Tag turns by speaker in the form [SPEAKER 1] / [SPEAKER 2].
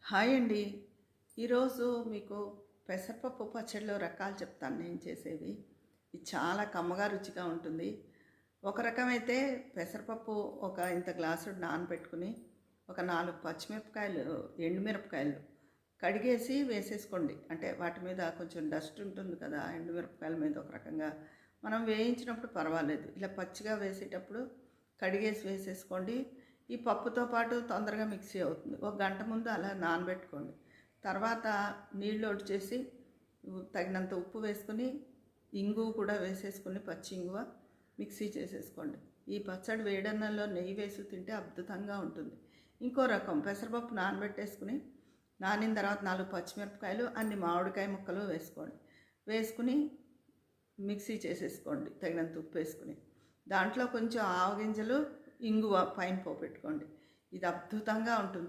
[SPEAKER 1] Hi అండి. ఈరోజు మీకు పెసరపప్పు పచ్చడిలో రకాలు చెప్తాను నేను చేసేవి. ఇది చాలా కమ్మగా రుచిగా ఉంటుంది. ఒక రకమైతే పెసరపప్పు ఒక ఇంత గ్లాసుడు నానబెట్టుకుని, ఒక 4 పచ్చిమిరపకాయలు, ఎండుమిరపకాయలు కడిగేసి వేసేసుకోండి. అంటే వాటి మీద కొంచెం డస్ట్ ఉంటుంది కదా, ఎండుమిరపకాయల మీద ఒక రకంగా మనం వేయించినప్పుడు పర్వాలేదు. ఇలా పచ్చిగా వేసేటప్పుడు కడిగేసి వేసేసుకోండి. ఈ పప్పుతో పాటు తొందరగా మిక్సీ అవుతుంది. ఒక గంట ముందు అలా నానబెట్టుకోండి. తర్వాత నీళ్ళు ఒడిచేసి తగినంత ఉప్పు వేసుకుని, ఇంగువ కూడా వేసేసుకుని, పచ్చి ఇంగువ మిక్సీ చేసేసుకోండి. ఈ పచ్చడి వేడన్నంలో నెయ్యి వేసి తింటే అద్భుతంగా ఉంటుంది. ఇంకో రకం పెసరపప్పు నానబెట్టేసుకుని, నానిన తర్వాత 4 పచ్చిమిరపకాయలు, అన్ని మామిడికాయ ముక్కలు వేసుకోండి. వేసుకుని మిక్సీ చేసేసుకోండి తగినంత ఉప్పు వేసుకుని. దాంట్లో కొంచెం ఆవగింజలు, ఇంగువ పైన పోపెట్టుకోండి. ఇది అద్భుతంగా ఉంటుంది.